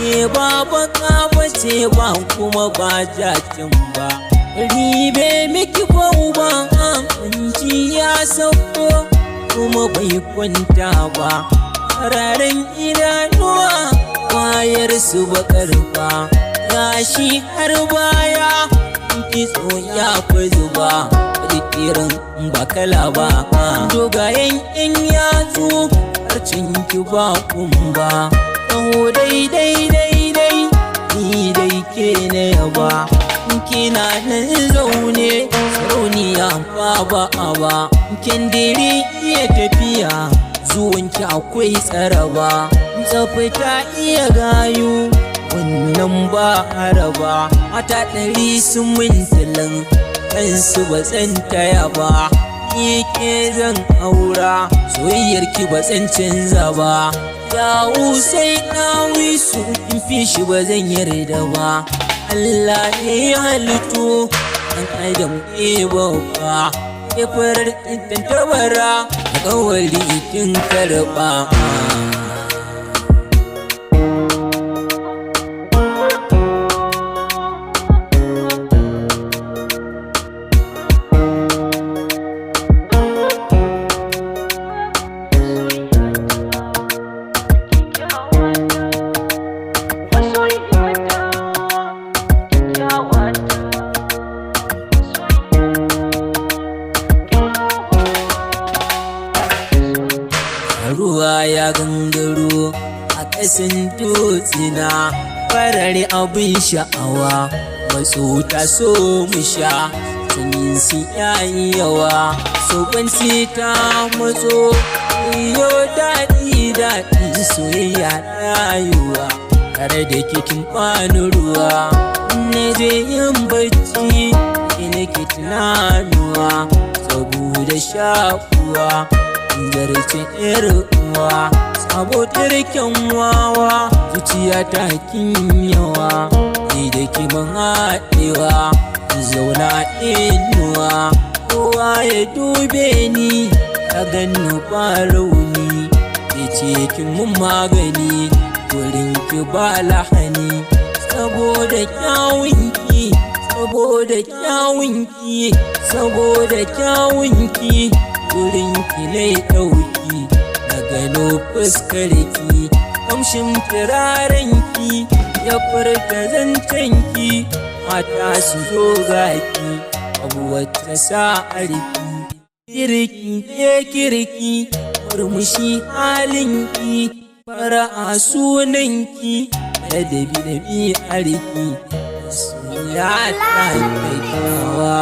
ke ba baka bace ba kuma ba jakin ba. Ribe miki ba hanci ya sauko kuma bai kwanta ba. Fararen idanuwa wayar su bakar ba, gashi har baya kitso ya fi zuba. Irin bakala ba dogayen yan yatsu harcin ki ba kumba. Taho daidai daidai ni dai ke na yaba, kina nan zaune sarauniya ba kin diri iya tafiya zuwanki akwai tsaraba. Tsafta iya gayu wannan ba haraba, mata 100 sun mintilin kansu ba zan taya ba. Ke zan aura soyayyarki ba zan canza ba. Yawu sai ɗawisu in fi shi ba zan yarda ba. Allah ne ya halittu ɗan adam ke babba, ke farar tantabara a kawali kin karɓa. Ruwa ya gangaro a ƙasan dutsina, farare abin sha'awa matso ta so mu sha. Sanyin su yayi yawa sobanci ta matso, iyo daɗi daɗi soyayya rayuwa. Tare da kikin bani ruwa ne je yin bacci, ina ke tunanuwa saboda shakuwa. Zarce ƴar uwa sabo tirken wawa, zuciya ta kin yawa ni da ki ban haɗewa. Zauna inuwa kowa ya dube ni, ka ganni ba rauni ke ce kin mun magani. Wurin ki ba lahani saboda kyawunki, saboda kyawunki, saboda kyawunki. Wurin ki ne ɗauki na gano fuskarki, kamshin turarenki ya furta zancenki. Mata su zo gaki abu wata sa'arki, kirki ke kirki murmushi halinki, fara'a sunanki ladabi da bi'arki. Soyayya ta kyakkyawa.